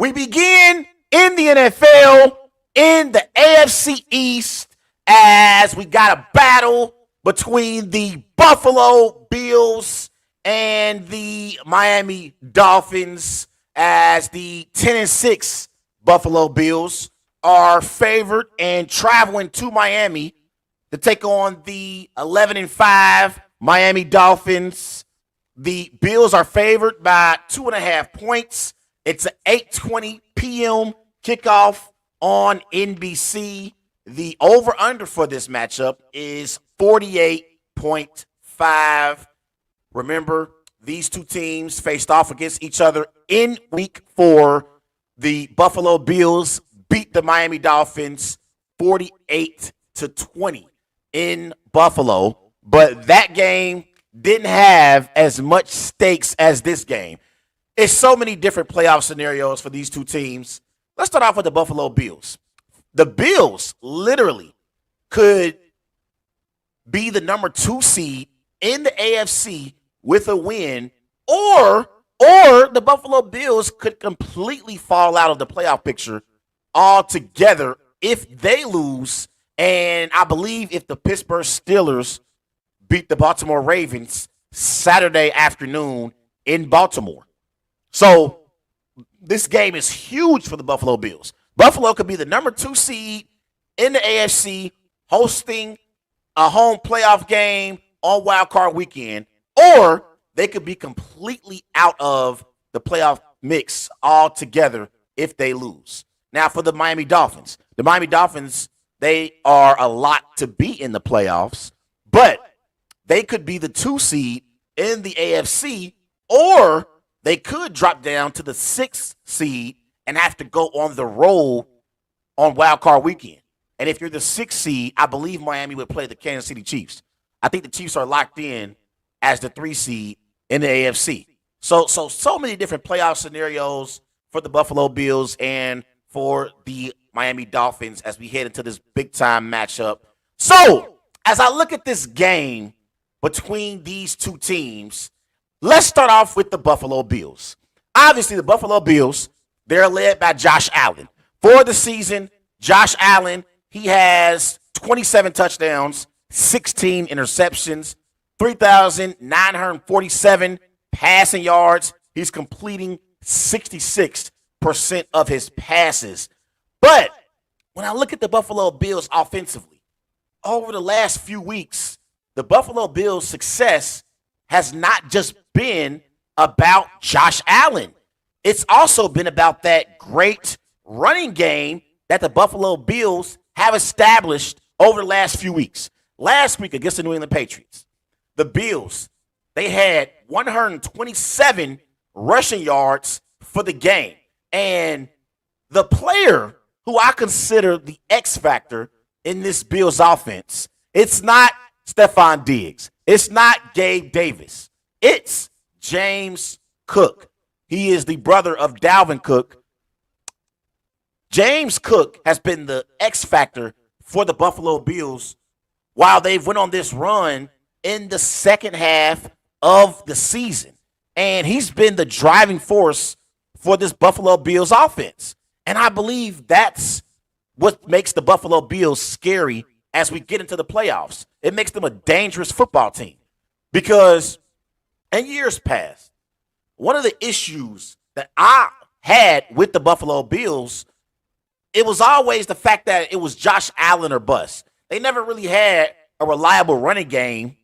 We begin in the NFL in the AFC East as we got a battle between the Buffalo Bills and the Miami Dolphins as the 10-6 Buffalo Bills are favored and traveling to Miami to take on the 11-5 Miami Dolphins. The Bills are favored by 2.5 points. It's an 8:20 p.m. kickoff on NBC. The over-under for this matchup is 48.5. Remember, these two teams faced off against each other in Week 4. The Buffalo Bills beat the Miami Dolphins 48-20 in Buffalo, but that game didn't have as much stakes as this game. It's so many different playoff scenarios for these two teams. Let's start off with the Buffalo Bills. The Bills literally could be the number 2 seed in the AFC with a win, or the Buffalo Bills could completely fall out of the playoff picture altogether if they lose. And I believe if the Pittsburgh Steelers beat the Baltimore Ravens Saturday afternoon in Baltimore. So this game is huge for the Buffalo Bills. Buffalo could be the number 2 seed in the AFC, hosting a home playoff game on Wild Card Weekend, or they could be completely out of the playoff mix altogether if they lose. Now, for the Miami Dolphins, they are a lot to be in the playoffs, but they could be the 2 seed in the AFC, or they could drop down to the 6th seed and have to go on the road on Wild Card Weekend. And if you're the 6th seed, I believe Miami would play the Kansas City Chiefs. I think the Chiefs are locked in as the 3 seed in the AFC. So many different playoff scenarios for the Buffalo Bills and for the Miami Dolphins as we head into this big-time matchup. So, as I look at this game between these two teams, let's start off with the Buffalo Bills. Obviously, the Buffalo Bills, they're led by Josh Allen. For the season, Josh Allen, he has 27 touchdowns, 16 interceptions, 3,947 passing yards. He's completing 66% of his passes. But when I look at the Buffalo Bills offensively, over the last few weeks, the Buffalo Bills' success has not just been about Josh Allen. It's also been about that great running game that the Buffalo Bills have established over the last few weeks. Last week against the New England Patriots, the Bills, they had 127 rushing yards for the game. And the player who I consider the X factor in this Bills offense, it's not Stephon Diggs. It's not Gabe Davis. It's James Cook. He is the brother of Dalvin Cook. James Cook has been the X factor for the Buffalo Bills while they've went on this run in the second half of the season. And he's been the driving force for this Buffalo Bills offense. And I believe that's what makes the Buffalo Bills scary as we get into the playoffs. It makes them a dangerous football team. Because in years past, one of the issues that I had with the Buffalo Bills, it was always the fact that it was Josh Allen or bust. They never really had a reliable running game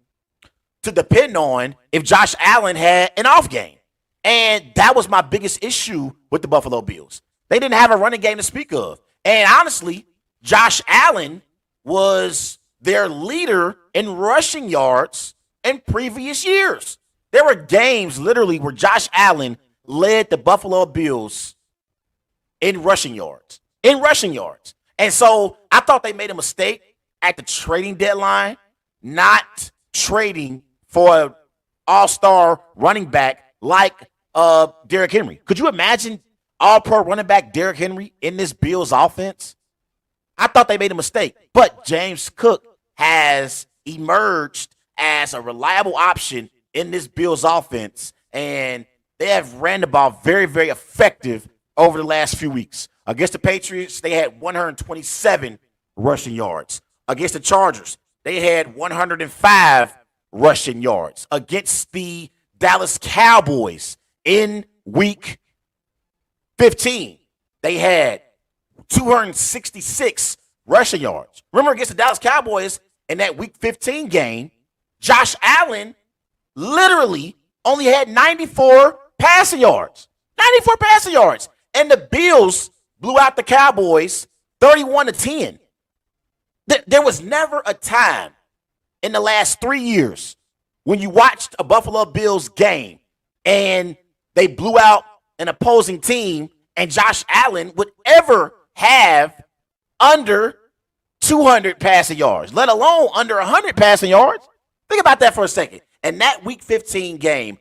to depend on if Josh Allen had an off game. And that was my biggest issue with the Buffalo Bills. They didn't have a running game to speak of. And honestly, Josh Allen was their leader in rushing yards in previous years. There were games literally where Josh Allen led the Buffalo Bills in rushing yards. And so I thought they made a mistake at the trading deadline, not trading for an all-star running back like Derrick Henry. Could you imagine all-pro running back Derrick Henry in this Bills offense? I thought they made a mistake. But James Cook has emerged as a reliable option in this Bills offense, and they have ran the ball very, very effective over the last few weeks. Against the Patriots, they had 127 rushing yards. Against the Chargers, they had 105 rushing yards. Against the Dallas Cowboys in week 15, they had 266 rushing yards. Remember, against the Dallas Cowboys in that week 15 game, Josh Allen literally only had 94 passing yards. 94 passing yards. And the Bills blew out the Cowboys 31-10. There was never a time in the last 3 years when you watched a Buffalo Bills game and they blew out an opposing team and Josh Allen would ever have under 200 passing yards, let alone under 100 passing yards. Think about that for a second. And that week 15 game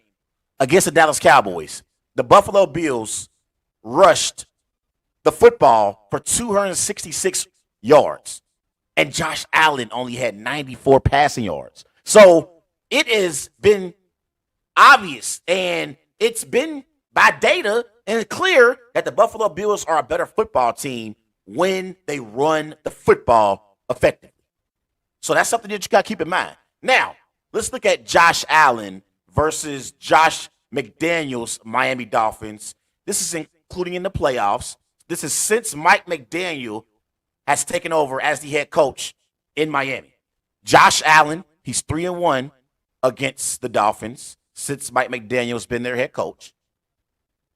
against the Dallas Cowboys, the Buffalo Bills rushed the football for 266 yards. And Josh Allen only had 94 passing yards. So it has been obvious and it's been by data and clear that the Buffalo Bills are a better football team when they run the football effectively. So that's something that you got to keep in mind. Now, let's look at Josh Allen versus Josh McDaniels, Miami Dolphins. This is including in the playoffs. This is since Mike McDaniel has taken over as the head coach in Miami. Josh Allen, he's 3-1 against the Dolphins since Mike McDaniel's been their head coach.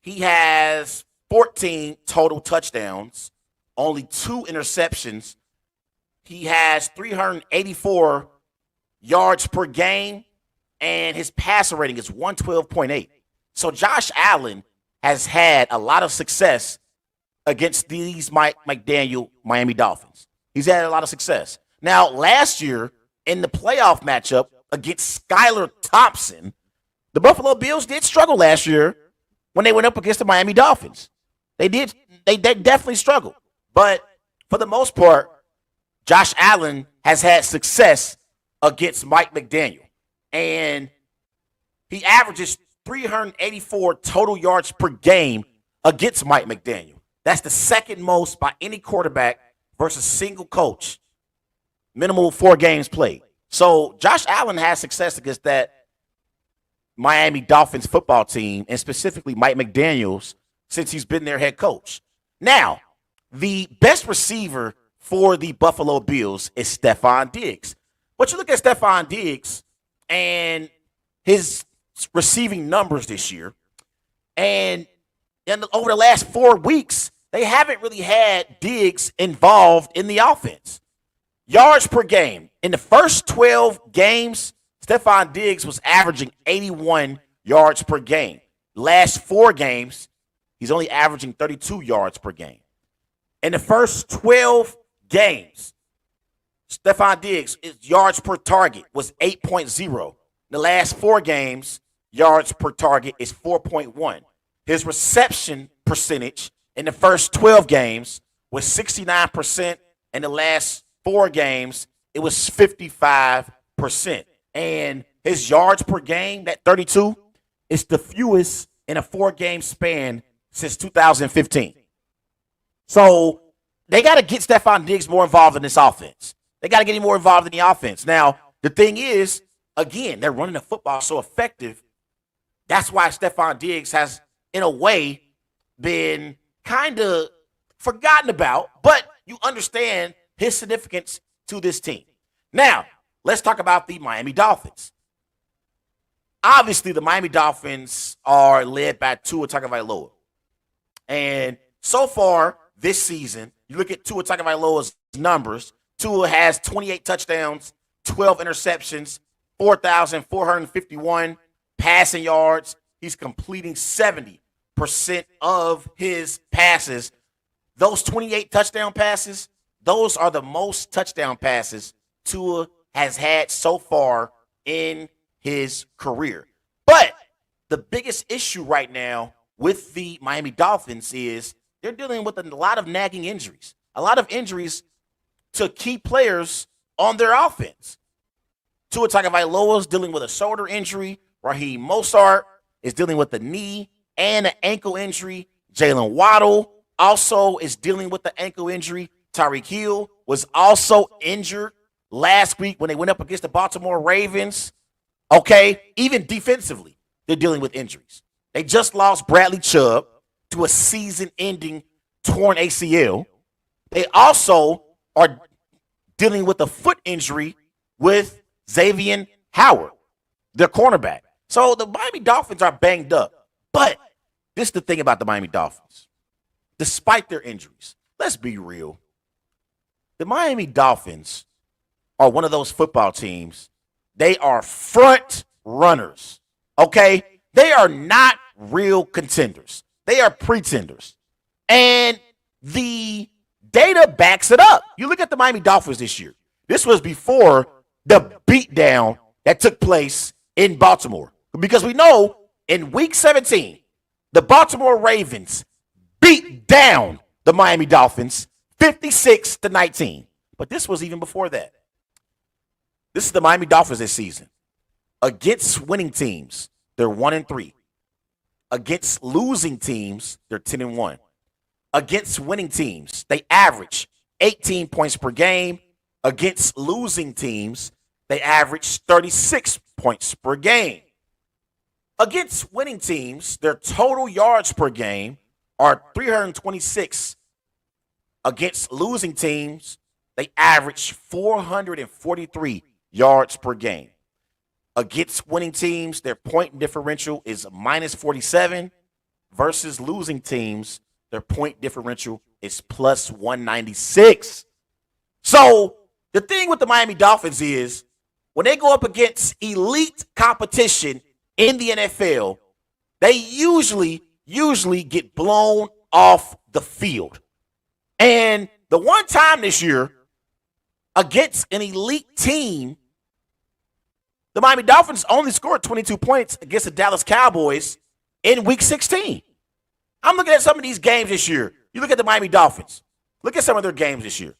He has 14 total touchdowns, only 2 interceptions. He has 384 yards per game, and his passer rating is 112.8. So Josh Allen has had a lot of success against these Mike McDaniel Miami Dolphins. He's had a lot of success. Now, last year in the playoff matchup against Skylar Thompson, the Buffalo Bills did struggle last year when they went up against the Miami Dolphins. They definitely struggled. But for the most part, Josh Allen has had success against Mike McDaniel. And he averages 384 total yards per game against Mike McDaniel. That's the second most by any quarterback versus single coach. Minimal 4 games played. So Josh Allen has success against that Miami Dolphins football team, and specifically Mike McDaniels, since he's been their head coach. Now, the best receiver for the Buffalo Bills is Stephon Diggs. But you look at Stephon Diggs and his receiving numbers this year, and over the last 4 weeks, they haven't really had Diggs involved in the offense. Yards per game. In the first 12 games, Stephon Diggs was averaging 81 yards per game. Last 4 games, he's only averaging 32 yards per game. In the first 12 games, Stephon Diggs' yards per target was 8.0. The last 4 games, yards per target is 4.1. His reception percentage in the first 12 games was 69%. In the last 4 games, it was 55%. And his yards per game, that 32, is the fewest in a 4-game span since 2015. So they got to get Stephon Diggs more involved in this offense. They got to get him more involved in the offense. Now, the thing is, again, they're running the football so effective. That's why Stephon Diggs has, in a way, been kind of forgotten about, but you understand his significance to this team. Now, let's talk about the Miami Dolphins. Obviously, the Miami Dolphins are led by Tua Tagovailoa. And so far this season, you look at Tua Tagovailoa's numbers. Tua has 28 touchdowns, 12 interceptions, 4,451 passing yards. He's completing 70% of his passes. Those 28 touchdown passes, those are the most touchdown passes Tua has had so far in his career. But the biggest issue right now with the Miami Dolphins is they're dealing with a lot of nagging injuries. A lot of injuries to key players on their offense. Tua Tagovailoa is dealing with a shoulder injury. Raheem Mostert is dealing with a knee and an ankle injury. Jalen Waddle also is dealing with the ankle injury. Tyreek Hill was also injured last week when they went up against the Baltimore Ravens. Okay, even defensively, they're dealing with injuries. They just lost Bradley Chubb to a season-ending torn ACL. They also are dealing with a foot injury with Xavier Howard, their cornerback. So the Miami Dolphins are banged up. But this is the thing about the Miami Dolphins. Despite their injuries, let's be real. The Miami Dolphins are one of those football teams. They are front runners, okay? They are not real contenders. They are pretenders. And the data backs it up. You look at the Miami Dolphins this year. This was before the beatdown that took place in Baltimore. Because we know in Week 17, the Baltimore Ravens beat down the Miami Dolphins 56-19. But this was even before that. This is the Miami Dolphins this season. Against winning teams, they're 1-3. Against losing teams, they're 10-1. Against winning teams, they average 18 points per game. Against losing teams, they average 36 points per game. Against winning teams, their total yards per game are 326. Against losing teams, they average 443 yards per game. Against winning teams, their point differential is minus 47 versus losing teams, their point differential is plus 196. So the thing with the Miami Dolphins is when they go up against elite competition in the NFL, they usually get blown off the field. And the one time this year against an elite team, the Miami Dolphins only scored 22 points against the Dallas Cowboys in Week 16. I'm looking at some of these games this year. You look at the Miami Dolphins. Look at some of their games this year.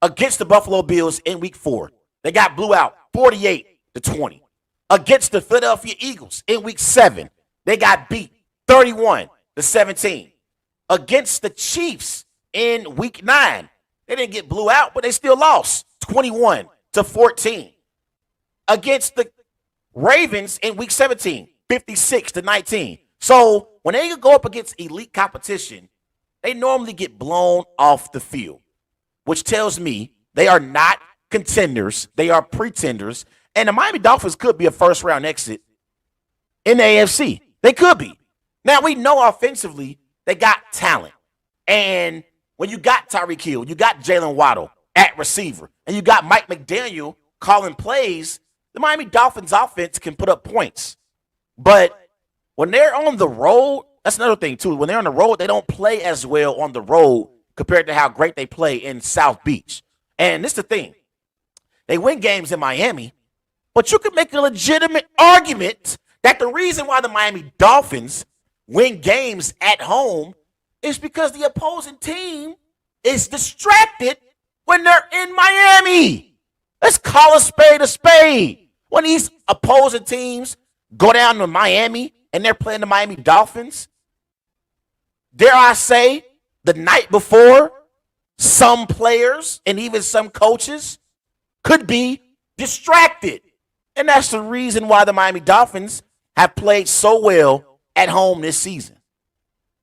Against the Buffalo Bills in Week 4, they got blew out 48-20. Against the Philadelphia Eagles in Week 7, they got beat 31-17. Against the Chiefs in Week 9, they didn't get blew out, but they still lost 21-14. Against the Ravens in Week 17, 56-19. So when they go up against elite competition, they normally get blown off the field, which tells me they are not contenders. They are pretenders. And the Miami Dolphins could be a first-round exit in the AFC. They could be. Now, we know offensively they got talent. And when you got Tyreek Hill, you got Jalen Waddle at receiver, and you got Mike McDaniel calling plays, the Miami Dolphins offense can put up points. But when they're on the road, that's another thing, too. When they're on the road, they don't play as well on the road compared to how great they play in South Beach. And this is the thing. They win games in Miami, but you could make a legitimate argument that the reason why the Miami Dolphins win games at home is because the opposing team is distracted when they're in Miami. Let's call a spade a spade. When these opposing teams go down to Miami and they're playing the Miami Dolphins, dare I say, the night before, some players and even some coaches could be distracted. And that's the reason why the Miami Dolphins have played so well at home this season.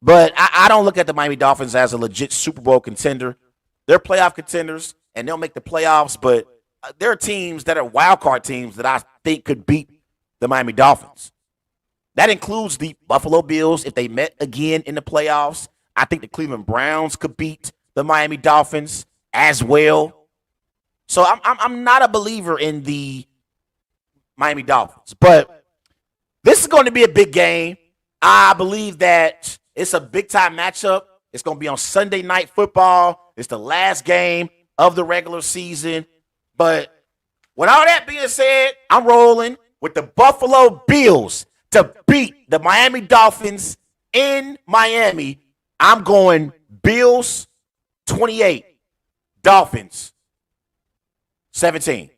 But I don't look at the Miami Dolphins as a legit Super Bowl contender. They're playoff contenders, and they'll make the playoffs, but there are teams that are wild card teams that I think could beat the Miami Dolphins. That includes the Buffalo Bills if they met again in the playoffs. I think the Cleveland Browns could beat the Miami Dolphins as well. So I'm not a believer in the Miami Dolphins, but this is going to be a big game. I believe that it's a big-time matchup. It's going to be on Sunday Night Football. It's the last game of the regular season. But with all that being said, I'm rolling with the Buffalo Bills to beat the Miami Dolphins in Miami. I'm going Bills 28, Dolphins 17.